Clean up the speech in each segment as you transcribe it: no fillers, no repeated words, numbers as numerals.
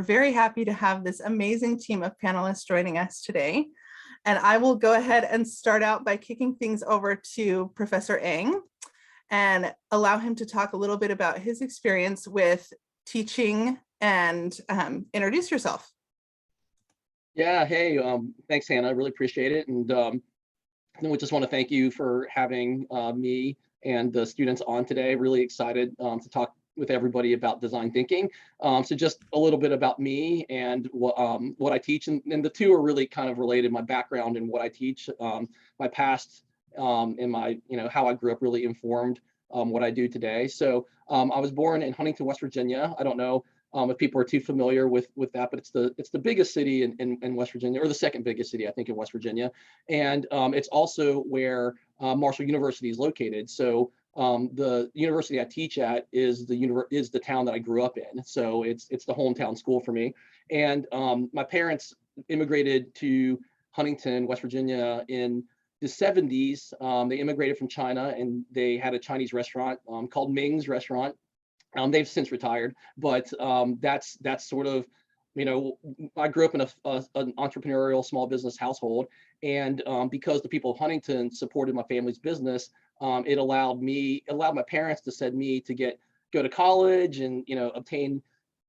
We're very happy to have this amazing team of panelists joining us today. And I will go ahead and start out by kicking things over to Professor Eng and allow him to talk a little bit about his experience with teaching and introduce yourself. Yeah, hey, thanks, Hannah. I really appreciate it. And we just want to thank you for having me and the students on today. Really excited to talk with everybody about design thinking. So just a little bit about me and what I teach, and the two are really kind of related. My background and what I teach, my past and my, how I grew up really informed what I do today. So I was born in Huntington, West Virginia. I don't know if people are too familiar with that, but it's the biggest city in West Virginia, or the second biggest city, I think, in West Virginia. And it's also where Marshall University is located. So the university I teach at is the town that I grew up in. So it's the hometown school for me. And my parents immigrated to Huntington, West Virginia in the 70s. They immigrated from China, and they had a Chinese restaurant called Ming's Restaurant. They've since retired, but that's sort of, I grew up in an entrepreneurial small business household, and because the people of Huntington supported my family's business, it allowed my parents to send me to go to college and obtain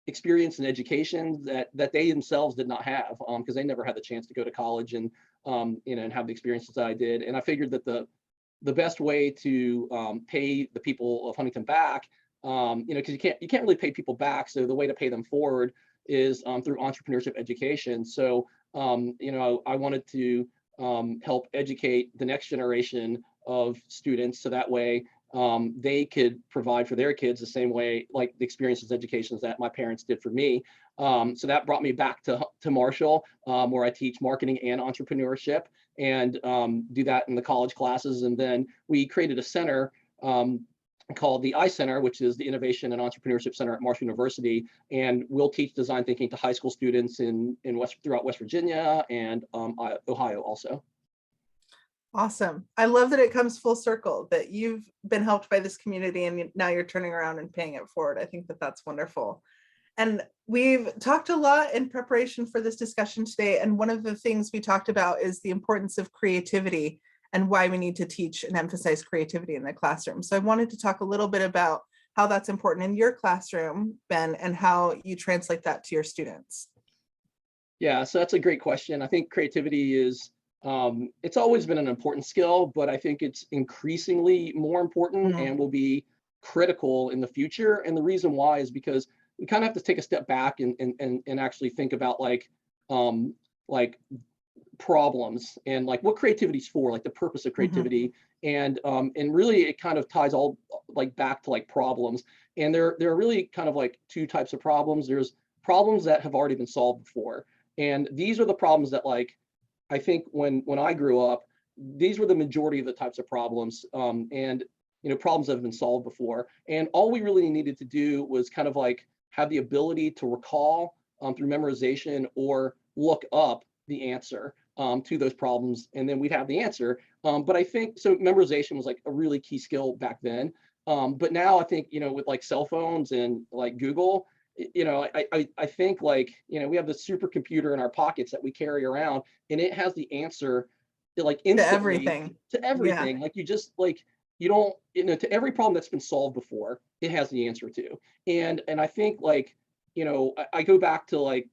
experience and education that they themselves did not have, because they never had the chance to go to college and and have the experiences that I did. And I figured that the best way to pay the people of Huntington back, because you can't really pay people back. So the way to pay them forward is through entrepreneurship education. So I wanted to help educate the next generation of students, so that way they could provide for their kids the same way, like the experiences, educations that my parents did for me. So that brought me back to Marshall, where I teach marketing and entrepreneurship, and do that in the college classes. And then we created a center called the I Center, which is the Innovation and Entrepreneurship Center at Marshall University, and we'll teach design thinking to high school students throughout West Virginia and Ohio also. Awesome. I love that it comes full circle, that you've been helped by this community and now you're turning around and paying it forward. I think that that's wonderful. And we've talked a lot in preparation for this discussion today. And one of the things we talked about is the importance of creativity and why we need to teach and emphasize creativity in the classroom. So I wanted to talk a little bit about how that's important in your classroom, Ben, and how you translate that to your students. Yeah, so that's a great question. I think creativity is, it's always been an important skill, but I think it's increasingly more important and will be critical in the future. And the reason why is because we kind of have to take a step back and actually think about like problems and like what creativity is for, like the purpose of creativity. And really it kind of ties all like back to like problems. And there are really kind of like two types of problems. There's problems that have already been solved before. And these are the problems that, like, I think when I grew up, these were the majority of the types of problems, and problems that have been solved before. And all we really needed to do was kind of like have the ability to recall through memorization or look up the answer to those problems, and then we'd have the answer. But I think so memorization was like a really key skill back then. But now I think with like cell phones and like Google, I think like we have this supercomputer in our pockets that we carry around, and it has the answer like instantly to everything. Yeah. Like you just like you don't to every problem that's been solved before, it has the answer to. And I think like I go back to like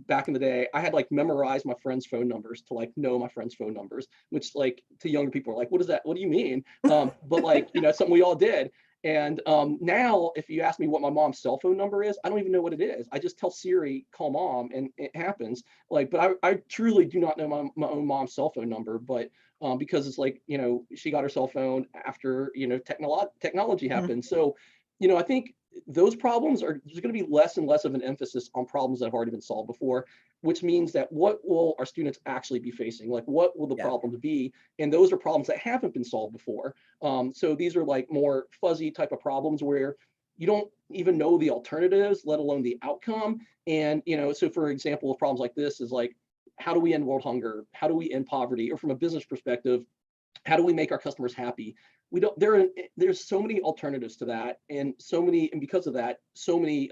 back in the day, I had like memorized my friends' phone numbers to like know my friends' phone numbers, which like to younger people are like, what is that? What do you mean? But like it's something we all did. And now, if you ask me what my mom's cell phone number is, I don't even know what it is. I just tell Siri, call mom, and it happens. Like, but I truly do not know my own mom's cell phone number, but because it's like, she got her cell phone after, technology happened. So, I think those problems there's going to be less and less of an emphasis on problems that have already been solved before, which means that what will our students actually be facing? Like, what will the problems be? And those are problems that haven't been solved before. So these are like more fuzzy type of problems where you don't even know the alternatives, let alone the outcome. And, so for example, problems like this is like, how do we end world hunger? How do we end poverty? Or from a business perspective, how do we make our customers happy? There's so many alternatives to that, and because of that, so many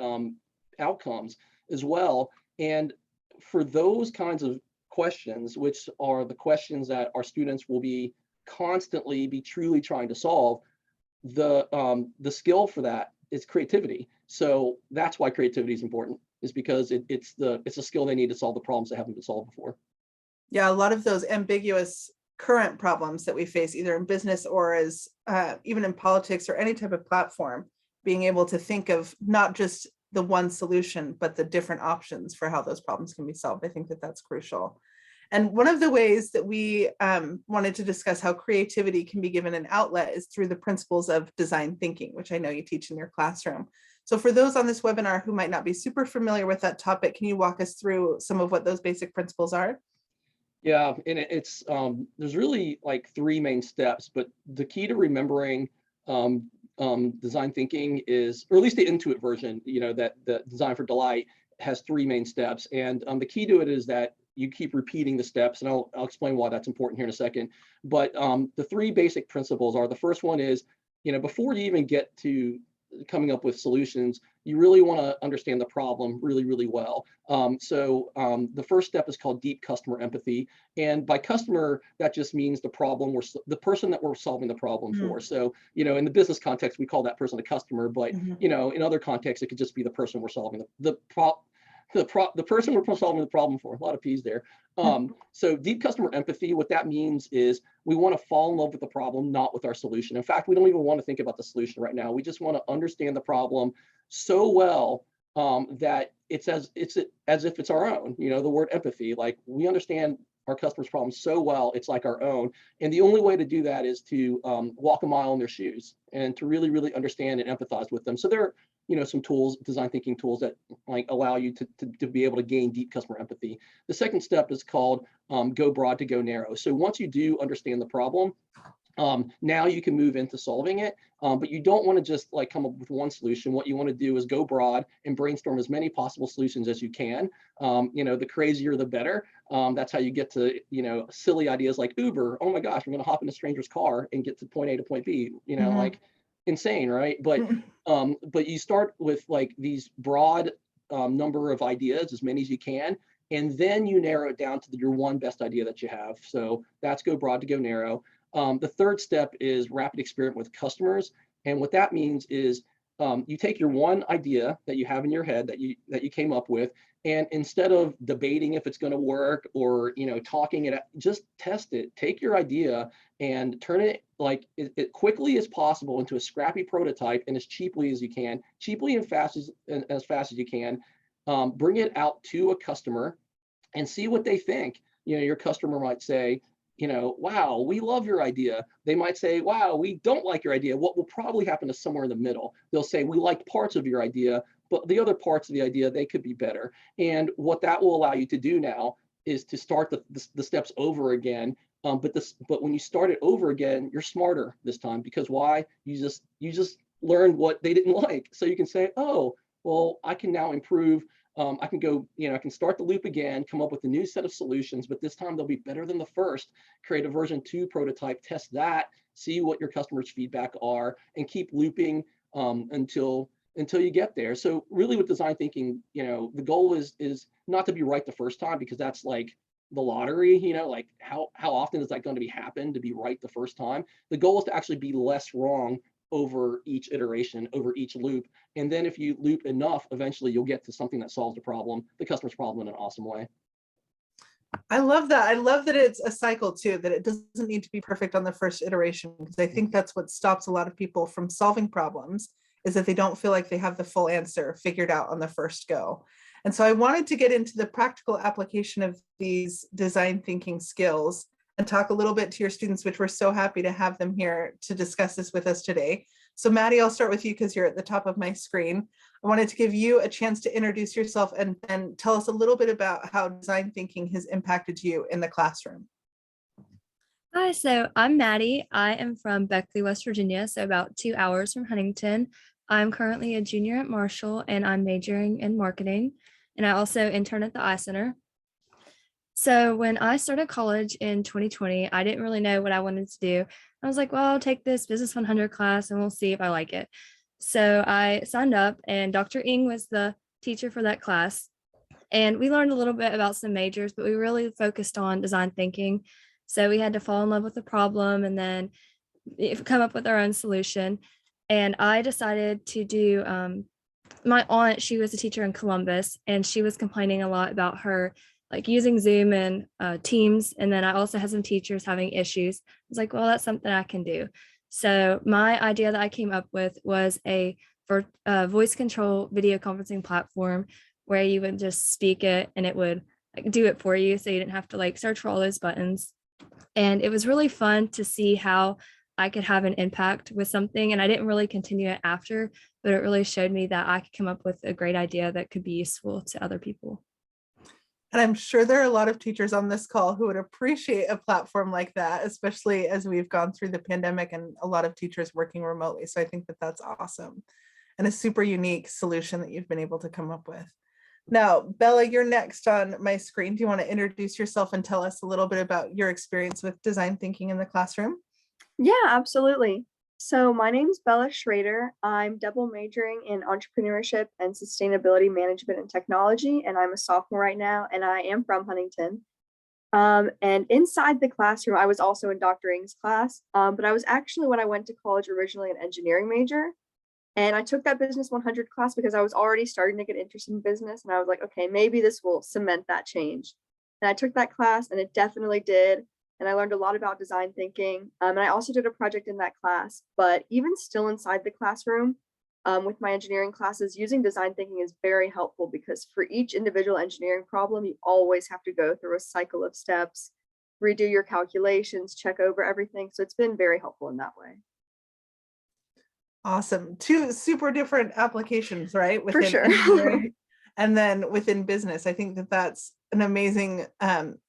outcomes. as well. And for those kinds of questions, which are the questions that our students will be constantly be truly trying to solve, the skill for that is creativity. So that's why creativity is important, is because it's a skill they need to solve the problems that haven't been solved before. Yeah, a lot of those ambiguous current problems that we face, either in business or as even in politics or any type of platform, being able to think of not just the one solution, but the different options for how those problems can be solved. I think that that's crucial. And one of the ways that we wanted to discuss how creativity can be given an outlet is through the principles of design thinking, which I know you teach in your classroom. So for those on this webinar who might not be super familiar with that topic, can you walk us through some of what those basic principles are? Yeah, and it's there's really like three main steps, but the key to remembering design thinking is, or at least the Intuit version, that the design for Delight has three main steps, and the key to it is that you keep repeating the steps, and I'll explain why that's important here in a second. But the three basic principles are: the first one is, before you even get to coming up with solutions, you really want to understand the problem really, really well. So the first step is called deep customer empathy. And by customer, that just means the person that we're solving the problem for. So, in the business context, we call that person a customer, but, in other contexts, it could just be the person we're solving the person we're solving the problem for. A lot of P's there. So deep customer empathy, what that means is we want to fall in love with the problem, not with our solution. In fact, we don't even want to think about the solution right now. We just want to understand the problem so well that it's as if it's our own. The word empathy, like we understand our customers' problems so well, it's like our own. And the only way to do that is to walk a mile in their shoes and to really, really understand and empathize with them. So there are, some tools, design thinking tools that like allow you to be able to gain deep customer empathy. The second step is called go broad to go narrow. So once you do understand the problem, now you can move into solving it, but you don't want to just like come up with one solution. What you want to do is go broad and brainstorm as many possible solutions as you can. The crazier, the better. That's how you get to, silly ideas like Uber. Oh my gosh, I'm going to hop in a stranger's car and get to point A to point B, like insane, right? But you start with like these broad number of ideas, as many as you can, and then you narrow it down to your one best idea that you have. So that's go broad to go narrow. The third step is rapid experiment with customers. And what that means is you take your one idea that you have in your head that you came up with, and instead of debating if it's going to work or talking it, just test it. Take your idea and turn it like as quickly as possible into a scrappy prototype and as cheaply as you can, cheaply and as fast as you can. Bring it out to a customer and see what they think. Your customer might say, wow, we love your idea. They might say, wow, we don't like your idea. What will probably happen is somewhere in the middle. They'll say, we liked parts of your idea, but the other parts of the idea, they could be better. And what that will allow you to do now is to start the steps over again. But when you start it over again, you're smarter this time, because why? You just learned what they didn't like. So you can say, oh, well, I can now improve. I can go, I can start the loop again, come up with a new set of solutions, but this time they'll be better than the first. Create a version 2 prototype, test that, see what your customers' feedback are, and keep looping until you get there. So really with design thinking, the goal is not to be right the first time, because that's like the lottery, like how often is that going to happen to be right the first time? The goal is to actually be less wrong over each iteration, over each loop. And then if you loop enough, eventually you'll get to something that solves the customer's problem in an awesome way. I love that. I love that it's a cycle too, that it doesn't need to be perfect on the first iteration, because I think that's what stops a lot of people from solving problems, is that they don't feel like they have the full answer figured out on the first go. And so I wanted to get into the practical application of these design thinking skills and talk a little bit to your students, which we're so happy to have them here to discuss this with us today. So Maddie, I'll start with you because you're at the top of my screen. I wanted to give you a chance to introduce yourself and tell us a little bit about how design thinking has impacted you in the classroom. Hi, so I'm Maddie. I am from Beckley, West Virginia, so about 2 hours from Huntington. I'm currently a junior at Marshall and I'm majoring in marketing. And I also intern at the Eye Center. So when I started college in 2020, I didn't really know what I wanted to do. I was like, well, I'll take this Business 100 class and we'll see if I like it. So I signed up and Dr. Ng was the teacher for that class. And we learned a little bit about some majors, but we really focused on design thinking. So we had to fall in love with the problem and then come up with our own solution. And I decided to do my aunt, she was a teacher in Columbus, and she was complaining a lot about her like using Zoom and Teams. And then I also had some teachers having issues. I was like, well, that's something I can do. So my idea that I came up with was for voice control video conferencing platform where you would just speak it and it would like do it for you. So you didn't have to like search for all those buttons. And it was really fun to see how I could have an impact with something. And I didn't really continue it after, but it really showed me that I could come up with a great idea that could be useful to other people. And I'm sure there are a lot of teachers on this call who would appreciate a platform like that, especially as we've gone through the pandemic and a lot of teachers working remotely. So I think that that's awesome and a super unique solution that you've been able to come up with. Now, Bella, you're next on my screen. Do you want to introduce yourself and tell us a little bit about your experience with design thinking in the classroom? Yeah, absolutely. So my name is Bella Schrader. I'm double majoring in entrepreneurship and sustainability management and technology, and I'm a sophomore right now, and I am from Huntington. And inside the classroom, I was also in Dr. Ng's class, but I was actually, when I went to college, originally an engineering major. And I took that Business 100 class because I was already starting to get interested in business. And I was like, okay, maybe this will cement that change. And I took that class and it definitely did. And I learned a lot about design thinking. And I also did a project in that class. But even still inside the classroom, with my engineering classes, using design thinking is very helpful because for each individual engineering problem, you always have to go through a cycle of steps, redo your calculations, check over everything. So it's been very helpful in that way. Awesome. Two super different applications, right? For sure. Engineering and then within business. I think that that's an amazing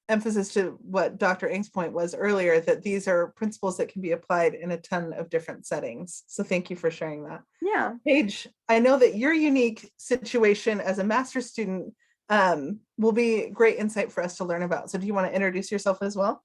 emphasis to what Dr. Ng's point was earlier, that these are principles that can be applied in a ton of different settings. So thank you for sharing that. Yeah. Paige, I know that your unique situation as a master's student will be great insight for us to learn about. So do you want to introduce yourself as well?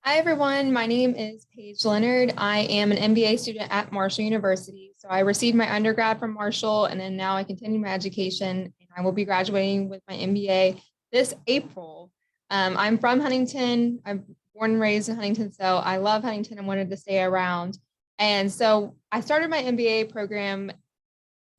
Hi, everyone. My name is Paige Leonard. I am an MBA student at Marshall University. So I received my undergrad from Marshall, and then now I continue my education, and I will be graduating with my MBA this April. I'm from Huntington. I'm born and raised in Huntington, so I love Huntington and wanted to stay around. And so I started my MBA program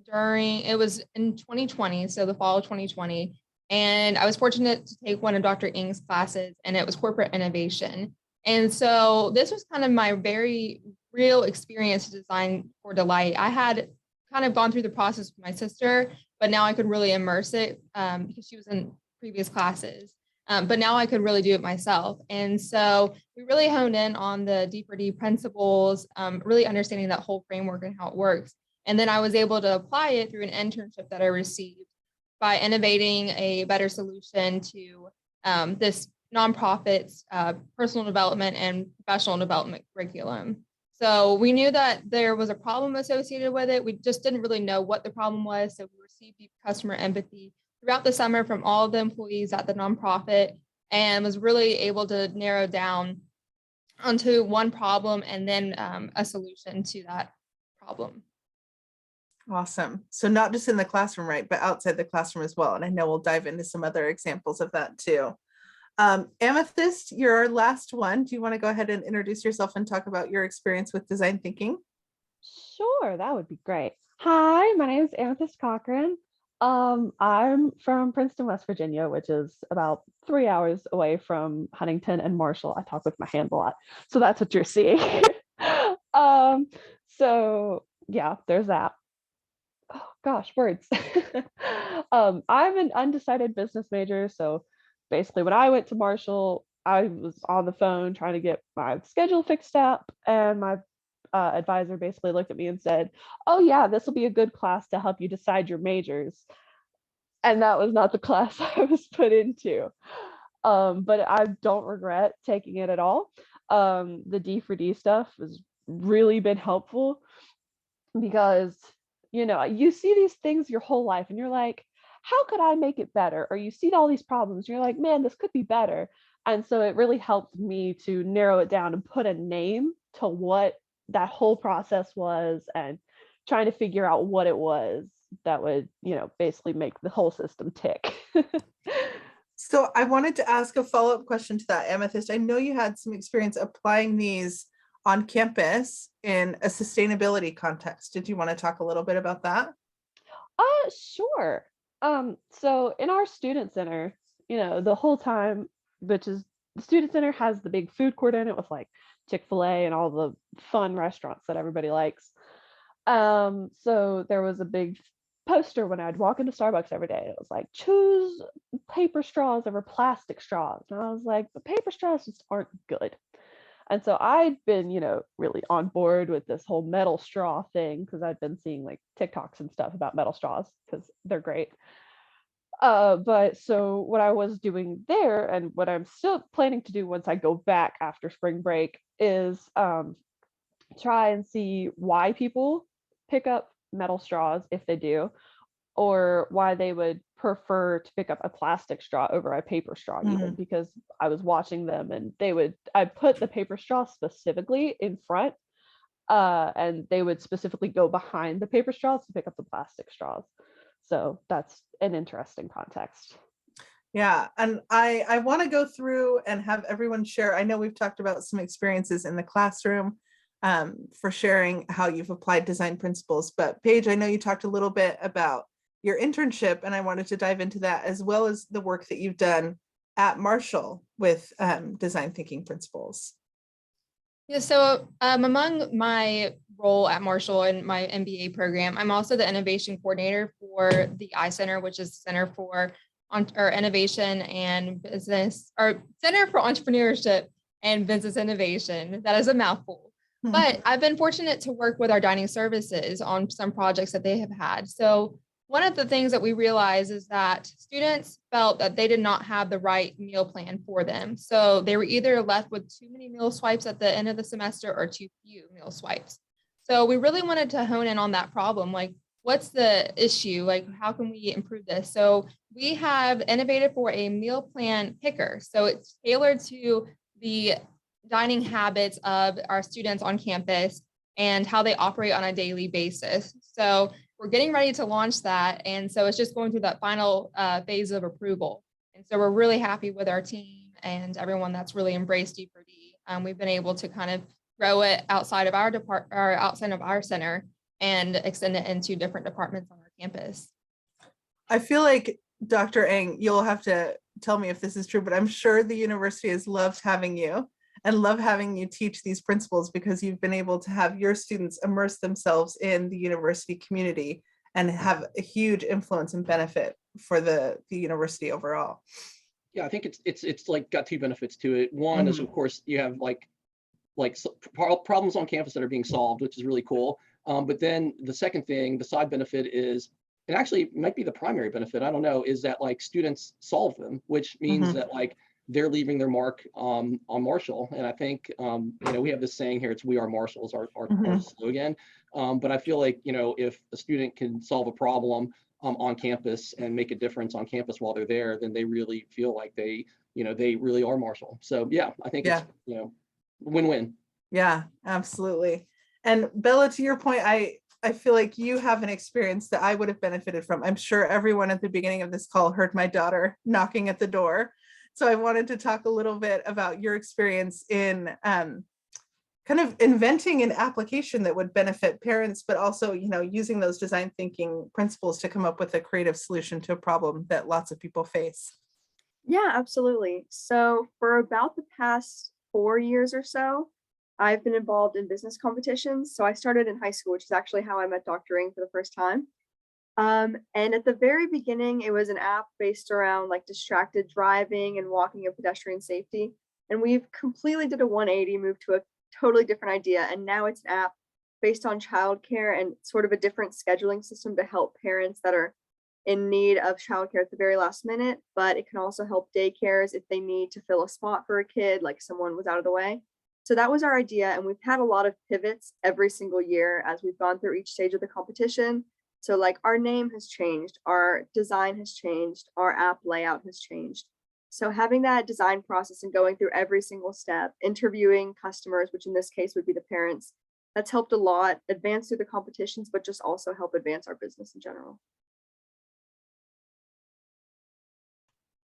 it was in 2020, so the fall of 2020. And I was fortunate to take one of Dr. Ng's classes, and it was corporate innovation. And so this was kind of my very real experience to design for Delight. I had kind of gone through the process with my sister, but now I could really immerse it because she was in previous classes. But now I could really do it myself. And so we really honed in on the D4D principles, really understanding that whole framework and how it works. And then I was able to apply it through an internship that I received by innovating a better solution to this nonprofit's personal development and professional development curriculum. So we knew that there was a problem associated with it. We just didn't really know what the problem was. So we received deep customer empathy throughout the summer from all of the employees at the nonprofit, and was really able to narrow down onto one problem and then a solution to that problem. Awesome. So not just in the classroom, right, but outside the classroom as well. And I know we'll dive into some other examples of that too. Amethyst, you're our last one. Do you want to go ahead and introduce yourself and talk about your experience with design thinking? Sure, that would be great. Hi, my name is Amethyst Cochran. I'm from Princeton, West Virginia, which is about 3 hours away from Huntington and Marshall. I talk with my hands a lot, so that's what you're seeing. So yeah, there's that. Oh gosh, words. I'm an undecided business major, so basically when I went to Marshall, I was on the phone trying to get my schedule fixed up, and my advisor basically looked at me and said, oh yeah, this will be a good class to help you decide your majors. And that was not the class I was put into. But I don't regret taking it at all. The D4D stuff has really been helpful because, you know, you see these things your whole life and you're like, how could I make it better? Or you see all these problems, you're like, man, this could be better. And so it really helped me to narrow it down and put a name to what that whole process was and trying to figure out what it was, that would, basically make the whole system tick. So I wanted to ask a follow-up question to that, Amethyst. I know you had some experience applying these on campus in a sustainability context. Did you want to talk a little bit about that? Sure. So in our student center, the whole time, which is the student center has the big food court in it with like Chick-fil-A and all the fun restaurants that everybody likes. So there was a big poster when I'd walk into Starbucks every day. It was like, choose paper straws over plastic straws. And I was like, the paper straws just aren't good. And so I'd been, really on board with this whole metal straw thing because I'd been seeing like TikToks and stuff about metal straws because they're great. But so what I was doing there and what I'm still planning to do once I go back after spring break is try and see why people pick up metal straws if they do, or why they would prefer to pick up a plastic straw over a paper straw, even because I was watching them and I put the paper straw specifically in front, and they would specifically go behind the paper straws to pick up the plastic straws. So that's an interesting context. Yeah, and I want to go through and have everyone share. I know we've talked about some experiences in the classroom for sharing how you've applied design principles, but Paige, I know you talked a little bit about your internship, and I wanted to dive into that as well as the work that you've done at Marshall with design thinking principles. Yeah, so among my role at Marshall and my MBA program, I'm also the innovation coordinator for the I Center, which is the Center for Innovation and Business, or Center for Entrepreneurship and Business Innovation. That is a mouthful. But I've been fortunate to work with our dining services on some projects that they have had. So one of the things that we realized is that students felt that they did not have the right meal plan for them. So they were either left with too many meal swipes at the end of the semester or too few meal swipes. So we really wanted to hone in on that problem. Like, what's the issue? Like, how can we improve this? So we have innovated for a meal plan picker. So it's tailored to the dining habits of our students on campus and how they operate on a daily basis. So we're getting ready to launch that. And so it's just going through that final phase of approval. And so we're really happy with our team and everyone that's really embraced D4D. We've been able to kind of grow it outside of our outside of our center and extend it into different departments on our campus. I feel like Dr. Eng, you'll have to tell me if this is true, but I'm sure the university has loved having you and love having you teach these principles because you've been able to have your students immerse themselves in the university community and have a huge influence and benefit for the university overall. Yeah, I think it's like got two benefits to it. One is, of course, you have like problems on campus that are being solved, which is really cool. But then the second thing, the side benefit is, and actually might be the primary benefit, I don't know, is that like students solve them, which means that like they're leaving their mark on Marshall. And I think, we have this saying here, it's "We are Marshalls," our slogan. But I feel like, if a student can solve a problem on campus and make a difference on campus while they're there, then they really feel like they really are Marshall. So yeah, I think it's, win-win. Yeah, absolutely. And Bella, to your point, I feel like you have an experience that I would have benefited from. I'm sure everyone at the beginning of this call heard my daughter knocking at the door. So I wanted to talk a little bit about your experience in kind of inventing an application that would benefit parents, but also, using those design thinking principles to come up with a creative solution to a problem that lots of people face. Yeah, absolutely. So for about the past 4 years or so, I've been involved in business competitions. So I started in high school, which is actually how I met Dr. Ing for the first time. And at the very beginning, it was an app based around like distracted driving and walking and pedestrian safety. And we've completely did a 180, moved to a totally different idea. And now it's an app based on childcare and sort of a different scheduling system to help parents that are in need of childcare at the very last minute. But it can also help daycares if they need to fill a spot for a kid, like someone was out of the way. So that was our idea. And we've had a lot of pivots every single year as we've gone through each stage of the competition. So like our name has changed, our design has changed, our app layout has changed. So having that design process and going through every single step, interviewing customers, which in this case would be the parents, that's helped a lot advance through the competitions, but just also help advance our business in general.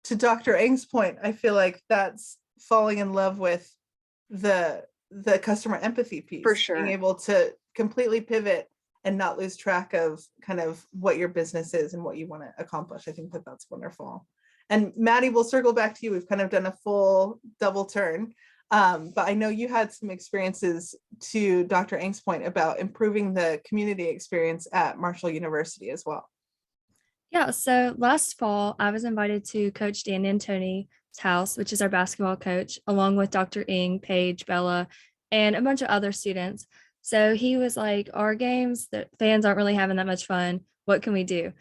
To Dr. Eng's point, I feel like that's falling in love with the customer empathy piece. For sure. Being able to completely pivot and not lose track of kind of what your business is and what you want to accomplish. I think that that's wonderful. And Maddie, we'll circle back to you. We've kind of done a full double turn. But I know you had some experiences, to Dr. Eng's point, about improving the community experience at Marshall University as well. Yeah, so last fall, I was invited to Coach Dan Antoni's house, which is our basketball coach, along with Dr. Ing, Paige, Bella, and a bunch of other students. So he was like, our games, the fans aren't really having that much fun. What can we do?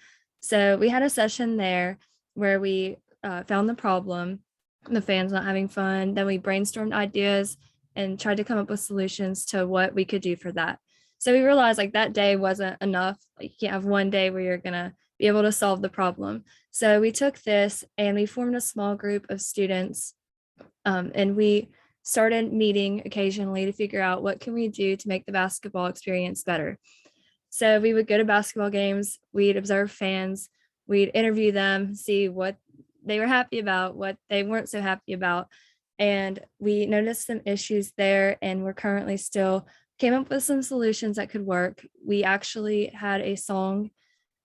So we had a session there where we found the problem, the fans not having fun. Then we brainstormed ideas and tried to come up with solutions to what we could do for that. So we realized like that day wasn't enough. Like, you can't have one day where you're gonna be able to solve the problem. So we took this and we formed a small group of students, and we started meeting occasionally to figure out what can we do to make the basketball experience better. So we would go to basketball games, we'd observe fans, we'd interview them, see what they were happy about, what they weren't so happy about. And we noticed some issues there, and we're currently still came up with some solutions that could work. We actually had a song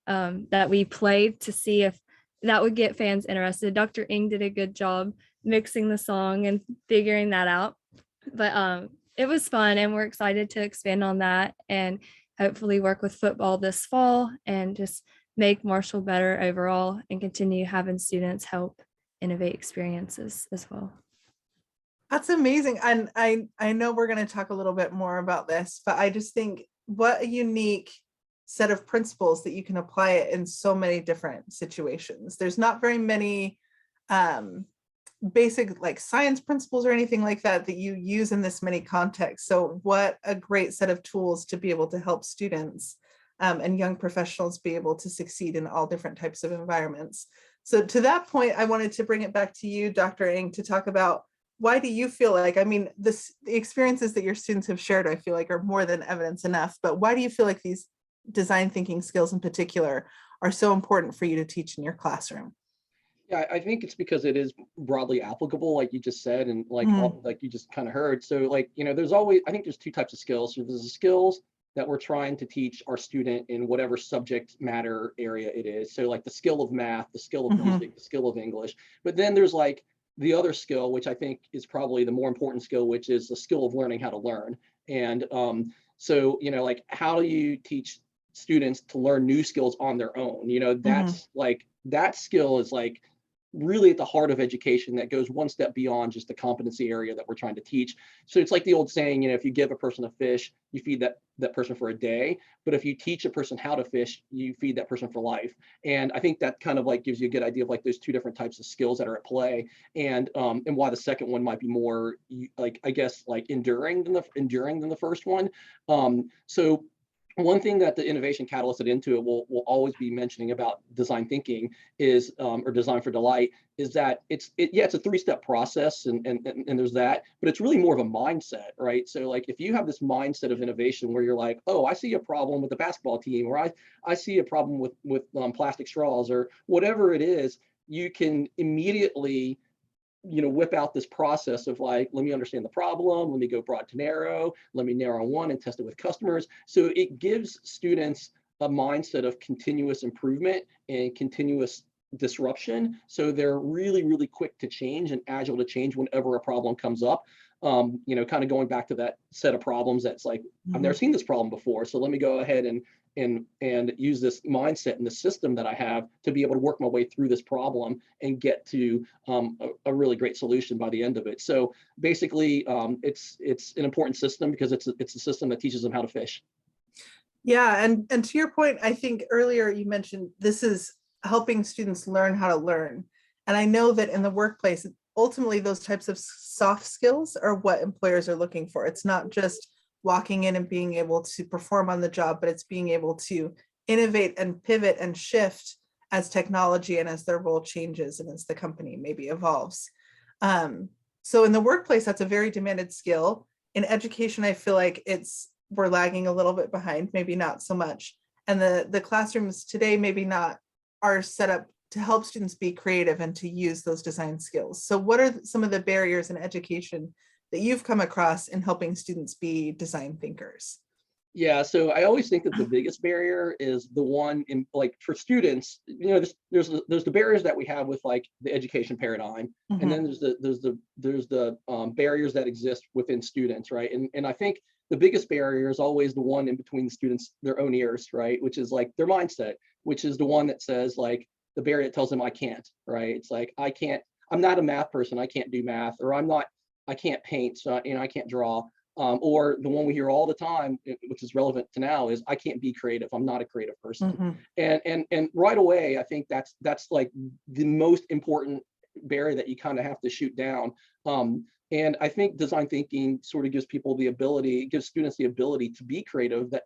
that we played to see if that would get fans interested. Dr. Ing did a good job mixing the song and figuring that out. But it was fun, and we're excited to expand on that and hopefully work with football this fall and just make Marshall better overall and continue having students help innovate experiences as well. That's amazing. And I know we're going to talk a little bit more about this, but I just think what a unique set of principles that you can apply it in so many different situations. There's not very many basic like science principles or anything like that that you use in this many contexts. So what a great set of tools to be able to help students and young professionals be able to succeed in all different types of environments. So to that point, I wanted to bring it back to you, Dr. Ing, to talk about why do you feel like, I mean, the experiences that your students have shared, I feel like are more than evidence enough, but why do you feel like these design thinking skills in particular are so important for you to teach in your classroom? Yeah, I think it's because it is broadly applicable, like you just said, and like like you just kind of heard. So like, you know, there's always, I think there's two types of skills. So there's the skills that we're trying to teach our student in whatever subject matter area it is. So like the skill of math, the skill of music, the skill of English. But then there's like the other skill, which I think is probably the more important skill, which is the skill of learning how to learn. And so, you know, like how do you teach students to learn new skills on their own? You know, that's like, that skill is like really at the heart of education that goes one step beyond just the competency area that we're trying to teach. So it's like the old saying, you know, if you give a person a fish, you feed that person for a day. But if you teach a person how to fish, you feed that person for life. And I think that kind of like gives you a good idea of like those two different types of skills that are at play, and why the second one might be more like, I guess, like enduring than the first one. So one thing that the innovation catalyst at Intuit will always be mentioning about design thinking is, or design for delight, is that it's a three-step process, and there's that, but it's really more of a mindset, right? So like if you have this mindset of innovation where you're like, oh, I see a problem with the basketball team, or I see a problem with plastic straws, or whatever it is, you can immediately, you know, whip out this process of like, let me understand the problem, let me go broad to narrow, let me narrow one and test it with customers. So it gives students a mindset of continuous improvement and continuous disruption. So they're really, really quick to change and agile to change whenever a problem comes up. You know, kind of going back to that set of problems that's like, I've never seen this problem before, so let me go ahead and use this mindset and the system that I have to be able to work my way through this problem and get to a really great solution by the end of it. So basically, it's an important system because it's a system that teaches them how to fish. Yeah, and to your point, I think earlier you mentioned this is helping students learn how to learn. And I know that in the workplace, ultimately those types of soft skills are what employers are looking for. It's not just walking in and being able to perform on the job, but it's being able to innovate and pivot and shift as technology and as their role changes and as the company maybe evolves. So in the workplace, that's a very demanded skill. In education, I feel like it's we're lagging a little bit behind, maybe not so much. And the classrooms today maybe not are set up to help students be creative and to use those design skills. So what are some of the barriers in education that you've come across in helping students be design thinkers? Yeah, so I always think that the biggest barrier is the one in, like, for students, there's the barriers that we have with like the education paradigm, and then there's the barriers that exist within students, right? And I think the biggest barrier is always the one in between the students, their own ears, right? Which is like their mindset, which is the one that says like the barrier that tells them I can't, right? It's like I'm not a math person, I can't do math, or I can't paint, so I can't draw. Or the one we hear all the time, which is relevant to now, is I can't be creative. I'm not a creative person. And right away, I think that's like the most important barrier that you kind of have to shoot down. And I think design thinking sort of gives students the ability to be creative. That,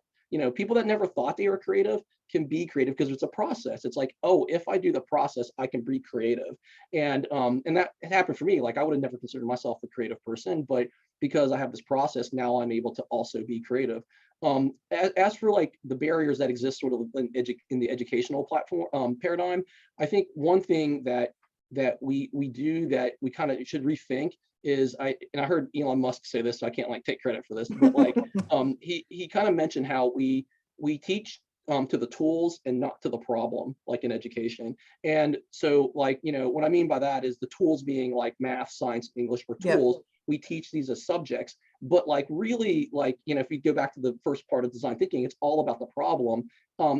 people that never thought they were creative can be creative because it's a process. It's like, oh, if I do the process, I can be creative. And that happened for me. Like, I would have never considered myself a creative person, but because I have this process, now I'm able to also be creative. As for like the barriers that exist sort of in the educational platform paradigm, I think one thing that we do that we kind of should rethink is I heard Elon Musk say this, so I can't like take credit for this, but like he kind of mentioned how we teach to the tools and not to the problem, like in education. And so like, what I mean by that is the tools being like math, science, English, or tools. Yep. We teach these as subjects, but like really, like, if we go back to the first part of design thinking, it's all about the problem.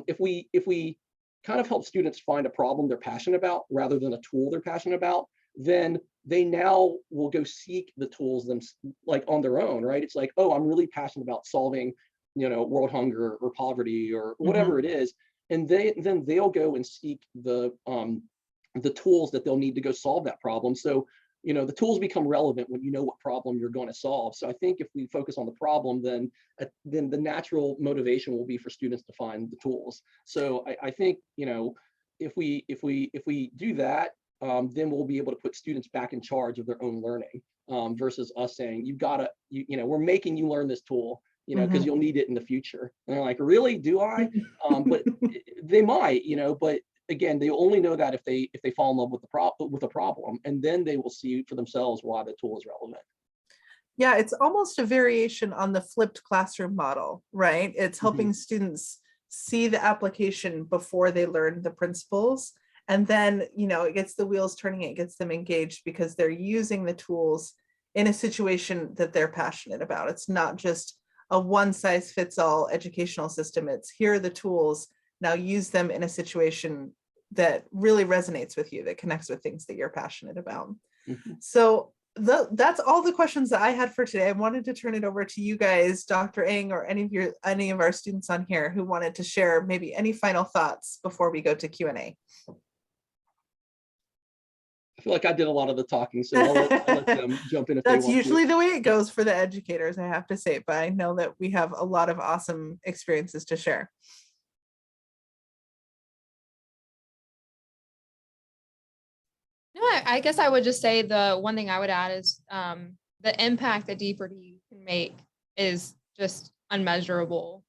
If we kind of help students find a problem they're passionate about rather than a tool they're passionate about, then they now will go seek the tools like on their own, right? It's like, oh, I'm really passionate about solving, world hunger or poverty or whatever it is, and then they'll go and seek the tools that they'll need to go solve that problem. So the tools become relevant when you know what problem you're going to solve. So I think if we focus on the problem, then the natural motivation will be for students to find the tools. So I think, if we do that, then we'll be able to put students back in charge of their own learning, versus us saying, we're making you learn this tool, because you'll need it in the future. And they're like, really, do I? But they might, but again, they only know that if they fall in love with the problem, and then they will see for themselves why the tool is relevant. Yeah, it's almost a variation on the flipped classroom model, right? It's helping students see the application before they learn the principles. And then, it gets the wheels turning, it gets them engaged because they're using the tools in a situation that they're passionate about. It's not just a one-size-fits-all educational system. It's, here are the tools, now use them in a situation that really resonates with you, that connects with things that you're passionate about. So that's all the questions that I had for today. I wanted to turn it over to you guys, Dr. Ng, or any of our students on here who wanted to share maybe any final thoughts before we go to Q&A. I feel like I did a lot of the talking, so I'll let them jump in if they want to. That's usually the way it goes for the educators, I have to say, but I know that we have a lot of awesome experiences to share. No, I guess I would just say the one thing I would add is the impact that D4D can make is just unmeasurable.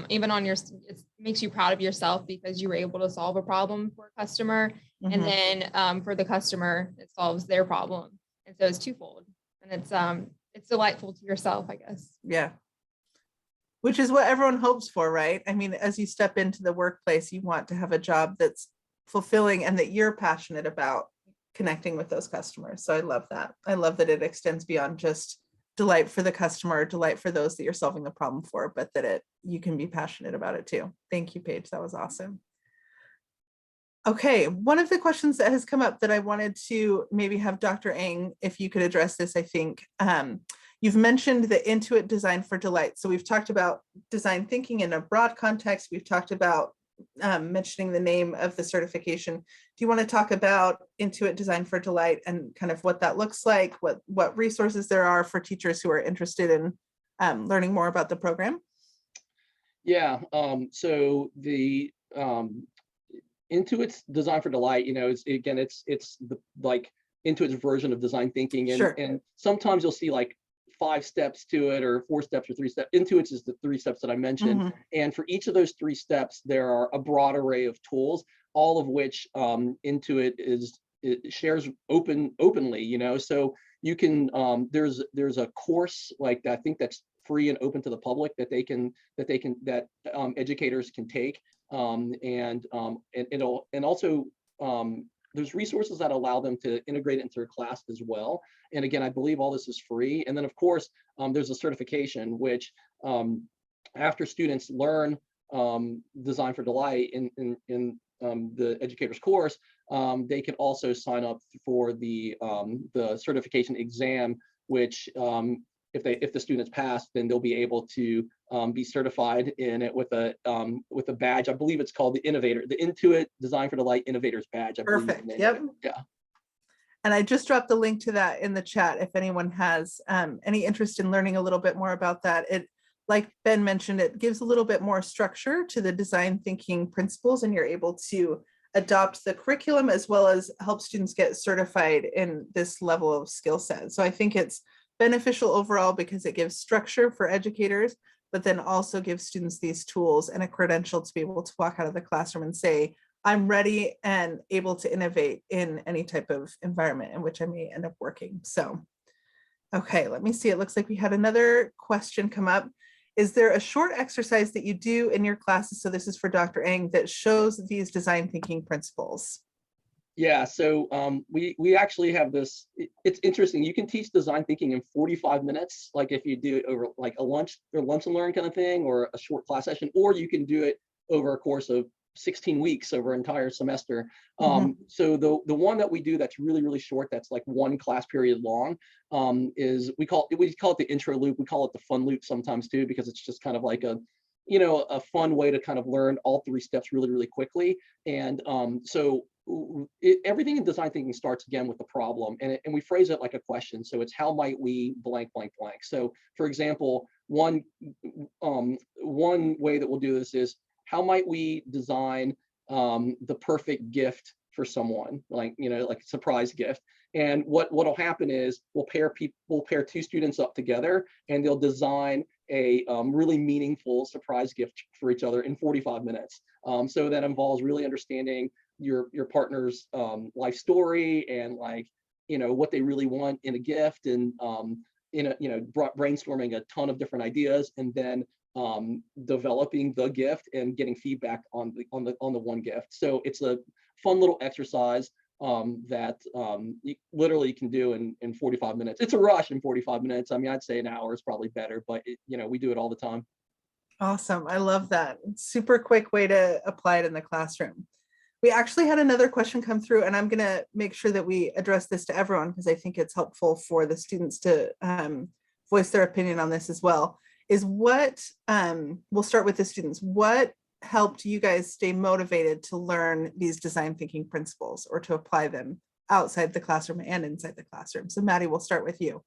Even on it makes you proud of yourself because you were able to solve a problem for a customer, and then for the customer, it solves their problem, and so it's twofold, and it's delightful to yourself, I guess. Yeah, which is what everyone hopes for, right? I mean, as you step into the workplace, you want to have a job that's fulfilling and that you're passionate about connecting with those customers. So I love that. I love that it extends beyond just delight for the customer, delight for those that you're solving the problem for, but that you can be passionate about it too. Thank you, Paige. That was awesome. Okay, one of the questions that has come up that I wanted to maybe have Dr. Ng, if you could address this, I think. You've mentioned the Intuit Design for Delight. So we've talked about design thinking in a broad context. We've talked about mentioning the name of the certification. Do you want to talk about Intuit Design for Delight and kind of what that looks like, what resources there are for teachers who are interested in learning more about the program? Yeah, so the Intuit's Design for Delight, it's the like Intuit's version of design thinking, and, sure. And sometimes you'll see like 5 steps to it, or 4 steps, or 3 steps. Intuit's is the 3 steps that I mentioned. Mhm. And for each of those 3 steps, there are a broad array of tools, all of which Intuit it shares openly, you know. So you can there's a course like I think that's free and open to the public that educators can take, and also there's resources that allow them to integrate it into their class as well. And again, I believe all this is free. And then of course, there's a certification, which after students learn Design for Delight in the educator's course, they can also sign up for the certification exam, which if the students pass, then they'll be able to be certified in it with a badge. I believe it's called the Innovator, the Intuit Design for Delight Innovators badge. I believe Perfect. the name. Yep. Yeah. And I just dropped the link to that in the chat if anyone has any interest in learning a little bit more about that. It, like Ben mentioned, it gives a little bit more structure to the design thinking principles, and you're able to adopt the curriculum as well as help students get certified in this level of skill set. So I think it's beneficial overall because it gives structure for educators, but then also gives students these tools and a credential to be able to walk out of the classroom and say, I'm ready and able to innovate in any type of environment in which I may end up working. So, okay, let me see. It looks like we had another question come up. Is there a short exercise that you do in your classes? So this is for Dr. Eng, that shows these design thinking principles. Yeah, so we actually have this. It's interesting. You can teach design thinking in 45 minutes, like if you do it over like a lunch and learn kind of thing, or a short class session, or you can do it over a course of 16 weeks over an entire semester. So the one that we do that's really, really short, that's like 1 class period long, is we call it the intro loop. We call it the fun loop sometimes too, because it's just kind of like a fun way to kind of learn all 3 steps really, really quickly. And everything in design thinking starts again with the problem, and we phrase it like a question. So it's, how might we blank blank blank. So for example, one way that we'll do this is, how might we design the perfect gift for someone, like like a surprise gift. And what'll happen is we'll pair 2 students up together, and they'll design a really meaningful surprise gift for each other in 45 minutes. So that involves really understanding your partner's life story, and like what they really want in a gift, and brainstorming a ton of different ideas, and then developing the gift and getting feedback on the one gift. So it's a fun little exercise that you literally can do in 45 minutes. It's a rush in 45 minutes. I mean, I'd say an hour is probably better, but we do it all the time. Awesome. I love that. Super quick way to apply it in the classroom. We actually had another question come through, and I'm going to make sure that we address this to everyone because I think it's helpful for the students to voice their opinion on this as well. Is what, we'll start with the students. What helped you guys stay motivated to learn these design thinking principles or to apply them outside the classroom and inside the classroom? So Maddie, we'll start with you.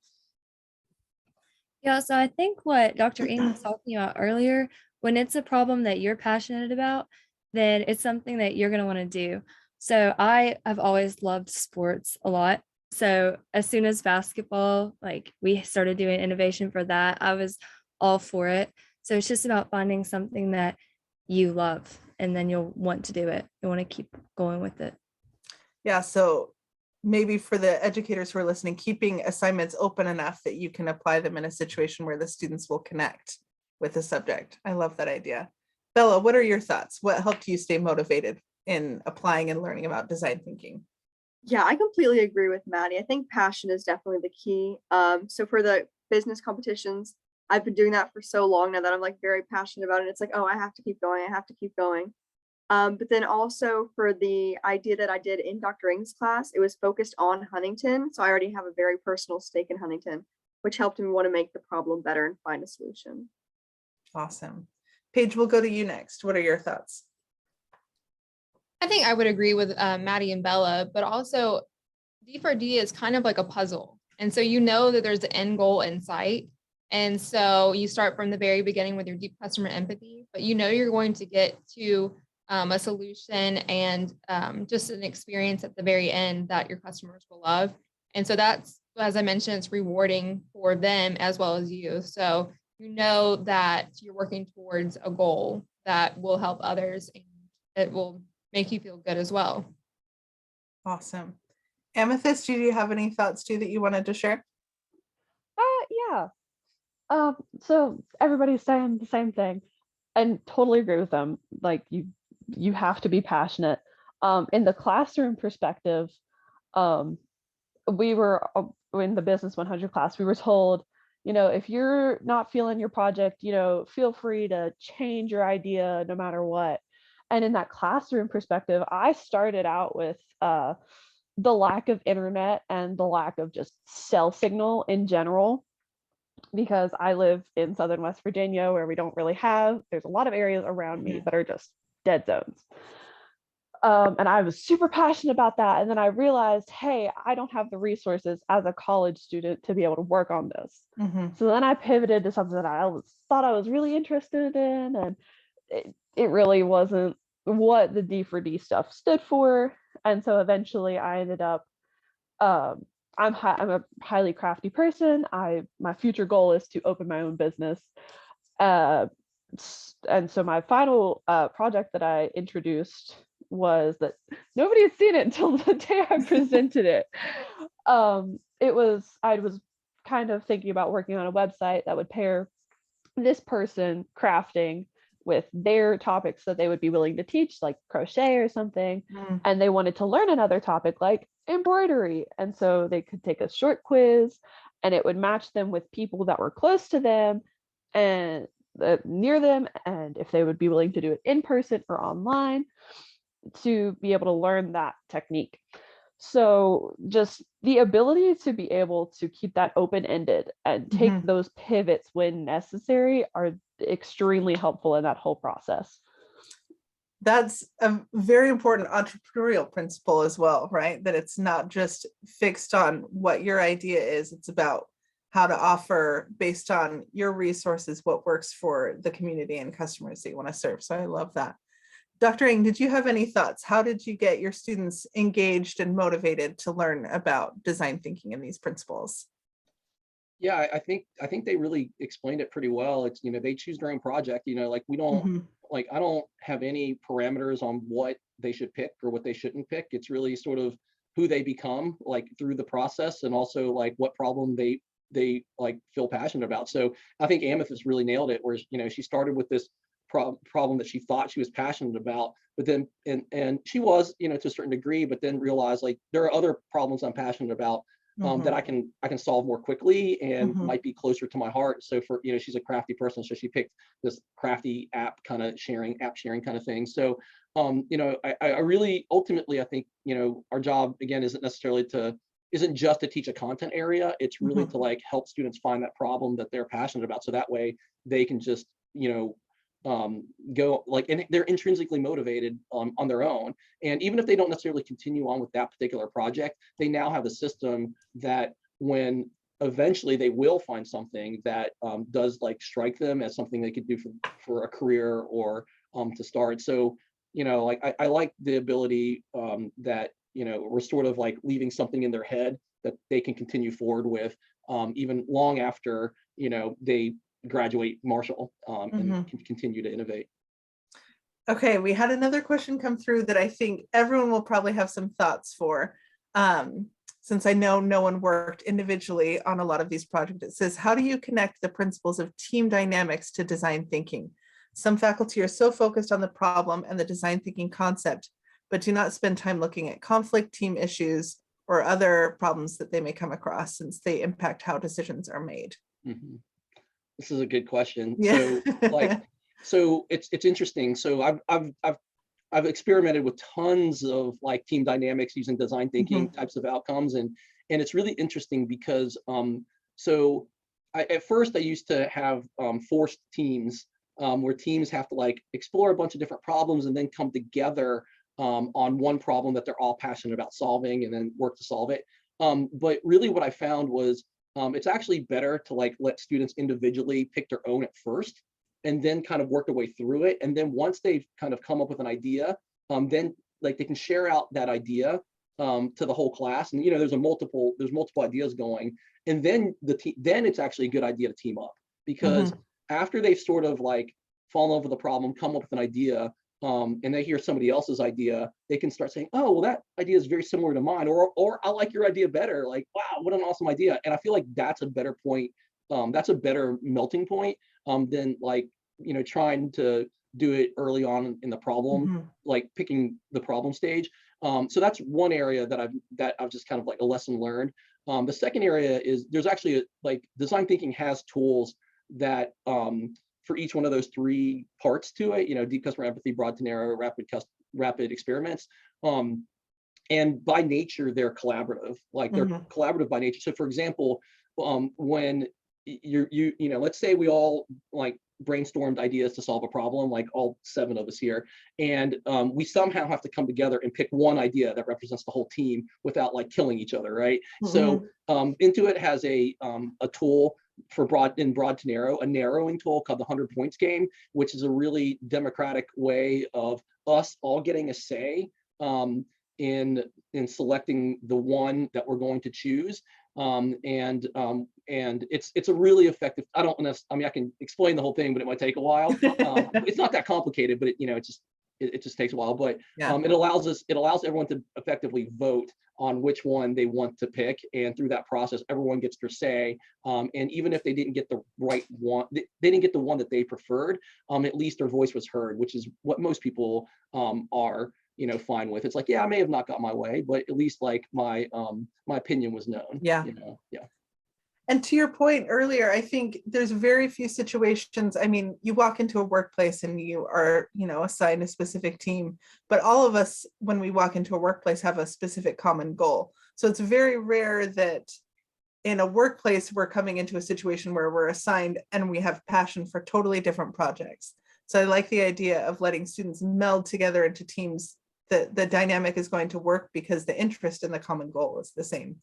Yeah, so I think what Dr. Ing was talking about earlier, when it's a problem that you're passionate about, then it's something that you're going to want to do. So I have always loved sports a lot. So as soon as basketball, like we started doing innovation for that, I was all for it. So it's just about finding something that you love, and then you'll want to do it. You want to keep going with it. Yeah, so maybe for the educators who are listening, keeping assignments open enough that you can apply them in a situation where the students will connect with the subject. I love that idea. Bella, what are your thoughts? What helped you stay motivated in applying and learning about design thinking? Yeah, I completely agree with Maddie. I think passion is definitely the key. So for the business competitions, I've been doing that for so long now that I'm like very passionate about it. It's like, oh, I have to keep going. I have to keep going. But then also for the idea that I did in Dr. Ng's class, it was focused on Huntington. So I already have a very personal stake in Huntington, which helped me want to make the problem better and find a solution. Awesome. Paige, we'll go to you next. What are your thoughts? I think I would agree with Maddie and Bella, but also D4D is kind of like a puzzle. And so that there's an end goal in sight. And so you start from the very beginning with your deep customer empathy, but you're going to get to a solution and just an experience at the very end that your customers will love. And so that's So as I mentioned, it's rewarding for them as well as you. So you know that you're working towards a goal that will help others and it will make you feel good as well. Awesome. Amethyst, do you have any thoughts too that you wanted to share? Yeah. So everybody's saying the same thing, and totally agree with them. Like you have to be passionate. In the classroom perspective, we were in the Business 100 class, we were told, if you're not feeling your project, feel free to change your idea no matter what. And in that classroom perspective, I started out with the lack of internet and the lack of just cell signal in general, because I live in Southern West Virginia where we don't really there's a lot of areas around me that are just dead zones. And I was super passionate about that. And then I realized, hey, I don't have the resources as a college student to be able to work on this. So then I pivoted to something that thought I was really interested in. And it really wasn't what the D4D stuff stood for. And so eventually I ended up, I'm a highly crafty person. My future goal is to open my own business. And so my final project that I introduced was that nobody had seen it until the day I presented it. I was kind of thinking about working on a website that would pair this person crafting with their topics that they would be willing to teach, like crochet or something. And they wanted to learn another topic like embroidery. And so they could take a short quiz and it would match them with people that were close to them and near them, and if they would be willing to do it in person or online, to be able to learn that technique. So just the ability to be able to keep that open-ended and take those pivots when necessary are extremely helpful in that whole process. That's a very important entrepreneurial principle as well, right? That it's not just fixed on what your idea is, it's about how to offer based on your resources, what works for the community and customers that you want to serve. So I love that. Dr. Ng, did you have any thoughts? How did you get your students engaged and motivated to learn about design thinking and these principles? Yeah, I think they really explained it pretty well. It's, they choose their own project, like we don't, like, I don't have any parameters on what they should pick or what they shouldn't pick. It's really sort of who they become, like, through the process, and also like what problem they like feel passionate about. So I think Amethyst really nailed it, where, she started with this problem that she thought she was passionate about, but then and she was, to a certain degree, but then realized, like, there are other problems I'm passionate about that I can solve more quickly and might be closer to my heart. So for, she's a crafty person, so she picked this crafty app sharing kind of thing. So I really, ultimately, I think, our job again isn't just to teach a content area. It's really to, like, help students find that problem that they're passionate about, so that way they can just go, like, and they're intrinsically motivated on their own. And even if they don't necessarily continue on with that particular project, they now have a system that when eventually they will find something that does, like, strike them as something they could do for a career or to start. So, like, I like the ability that, we're sort of like leaving something in their head that they can continue forward with even long after, they graduate Marshall and can continue to innovate. Okay, we had another question come through that I think everyone will probably have some thoughts for. Since I know no one worked individually on a lot of these projects, it says, how do you connect the principles of team dynamics to design thinking? Some faculty are so focused on the problem and the design thinking concept, but do not spend time looking at conflict, team issues, or other problems that they may come across, since they impact how decisions are made. This is a good question. Yeah. So it's interesting. So I've experimented with tons of, like, team dynamics using design thinking types of outcomes, and it's really interesting because at first I used to have forced teams where teams have to, like, explore a bunch of different problems and then come together on one problem that they're all passionate about solving and then work to solve it. But really what I found was it's actually better to, like, let students individually pick their own at first and then kind of work their way through it. And then once they've kind of come up with an idea, then, like, they can share out that idea to the whole class, and there's multiple ideas going, and then then it's actually a good idea to team up, because after they've sort of like fall in love with the problem, come up with an idea, and they hear somebody else's idea, they can start saying, oh, well, that idea is very similar to mine, or I like your idea better. Like, wow, what an awesome idea. And I feel like that's a better point. That's a better melting point than like, trying to do it early on in the problem, like picking the problem stage. So that's one area that I've just kind of like a lesson learned. The second area is there's actually like design thinking has tools that for each one of those three parts to it, deep customer empathy, broad to narrow, rapid experiments. And by nature, they're collaborative, like they're collaborative by nature. So for example, when let's say we all like brainstormed ideas to solve a problem, like all 7 of us here, and we somehow have to come together and pick one idea that represents the whole team without like killing each other, right? So Intuit has a tool for broad to narrow, a narrowing tool called the 100 points game, which is a really democratic way of us all getting a say in selecting the one that we're going to choose. And it's a really effective. I can explain the whole thing, but it might take a while. It's not that complicated, but it just takes a while. But it allows everyone to effectively vote on which one they want to pick, and through that process, everyone gets their say. And even if they didn't get the right one, they didn't get the one that they preferred, at least their voice was heard, which is what most people are fine with. It's like, yeah, I may have not got my way, but at least like my opinion was known. Yeah. Yeah. And to your point earlier, I think there's very few situations. I mean, you walk into a workplace and you are, assigned a specific team, but all of us, when we walk into a workplace, have a specific common goal. So it's very rare that in a workplace, we're coming into a situation where we're assigned and we have passion for totally different projects. So I like the idea of letting students meld together into teams. The dynamic is going to work because the interest in the common goal is the same.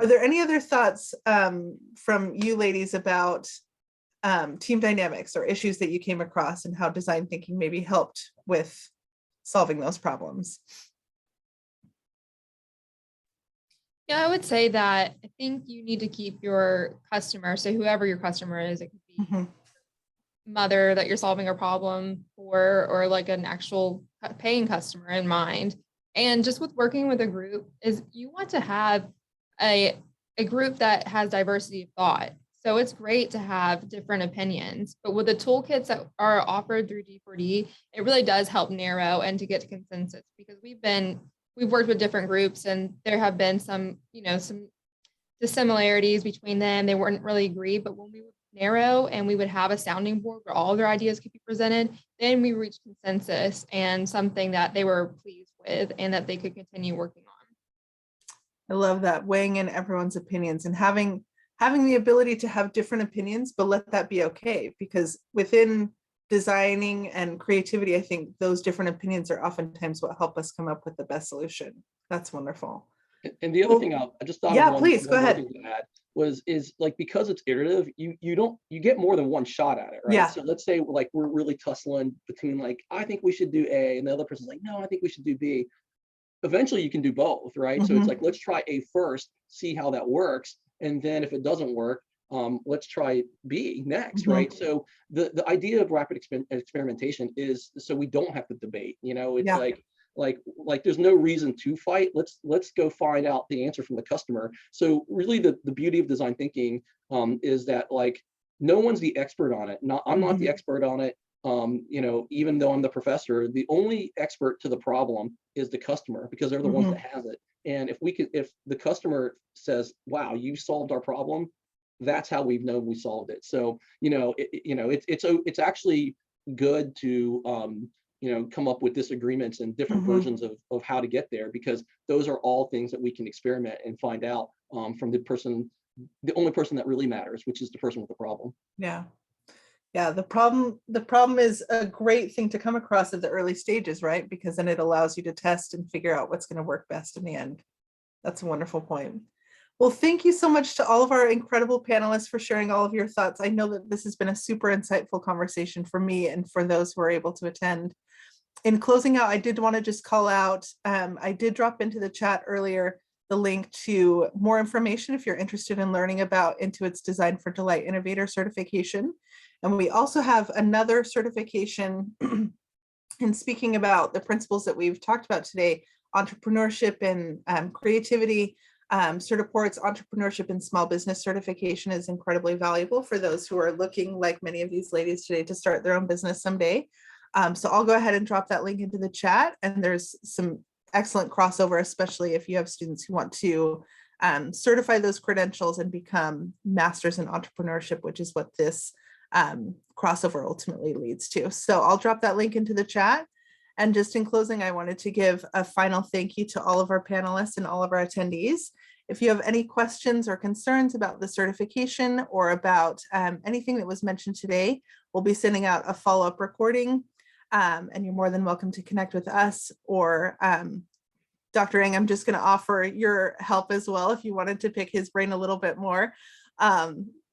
Are there any other thoughts from you ladies about team dynamics or issues that you came across and how design thinking maybe helped with solving those problems? Yeah, I would say that I think you need to keep your customer, so whoever your customer is, it could be mother that you're solving a problem for, or like an actual paying customer in mind. And just with working with a group is you want to have a group that has diversity of thought. So it's great to have different opinions, but with the toolkits that are offered through D4D, it really does help narrow and to get to consensus, because we've worked with different groups and there have been some dissimilarities between them. They weren't really agreed, but when we would narrow and we would have a sounding board where all their ideas could be presented, then we reached consensus and something that they were pleased with and that they could continue working on. I love that, weighing in everyone's opinions and having the ability to have different opinions, but let that be okay, because within designing and creativity, I think those different opinions are oftentimes what help us come up with the best solution. That's wonderful. And the other thing I just thought yeah, of please go ahead. Thing to add is like, because it's iterative, you get more than one shot at it, right? Yeah. So let's say like we're really tussling between like, I think we should do A, and the other person's like, no, I think we should do B. Eventually you can do both, right? So it's like, let's try A first, see how that works, and then if it doesn't work, let's try B next, right? So the idea of rapid experimentation is so we don't have to debate. It's like there's no reason to fight. Let's go find out the answer from the customer. So really the beauty of design thinking is that like no one's the expert on it. I'm not the expert on it. Even though I'm the professor, the only expert to the problem is the customer, because they're the ones that has it. And if the customer says, wow, you solved our problem, that's how we've known we solved it. So, it's actually good to, come up with disagreements and different versions of how to get there, because those are all things that we can experiment and find out from the only person that really matters, which is the person with the problem. Yeah, the problem is a great thing to come across at the early stages, right? Because then it allows you to test and figure out what's going to work best in the end. That's a wonderful point. Well, thank you so much to all of our incredible panelists for sharing all of your thoughts. I know that this has been a super insightful conversation for me and for those who are able to attend. In closing out, I did want to just call out, I did drop into the chat earlier the link to more information if you're interested in learning about Intuit's Design for Delight Innovator certification. And we also have another certification in speaking about the principles that we've talked about today, entrepreneurship and creativity. Certiport's entrepreneurship and small business certification is incredibly valuable for those who are looking, like many of these ladies today, to start their own business someday. So I'll go ahead and drop that link into the chat, and there's some excellent crossover, especially if you have students who want to certify those credentials and become masters in entrepreneurship, which is what this crossover ultimately leads to. So I'll drop that link into the chat. And just in closing, I wanted to give a final thank you to all of our panelists and all of our attendees. If you have any questions or concerns about the certification or about anything that was mentioned today, we'll be sending out a follow-up recording, and you're more than welcome to connect with us or Dr. Ng. I'm just going to offer your help as well if you wanted to pick his brain a little bit more.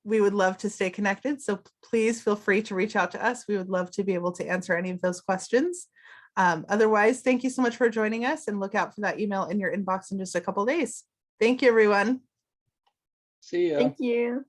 We would love to stay connected, so please feel free to reach out to us. We would love to be able to answer any of those questions. Otherwise, thank you so much for joining us, and look out for that email in your inbox in just a couple of days. Thank you, everyone. See ya. Thank you.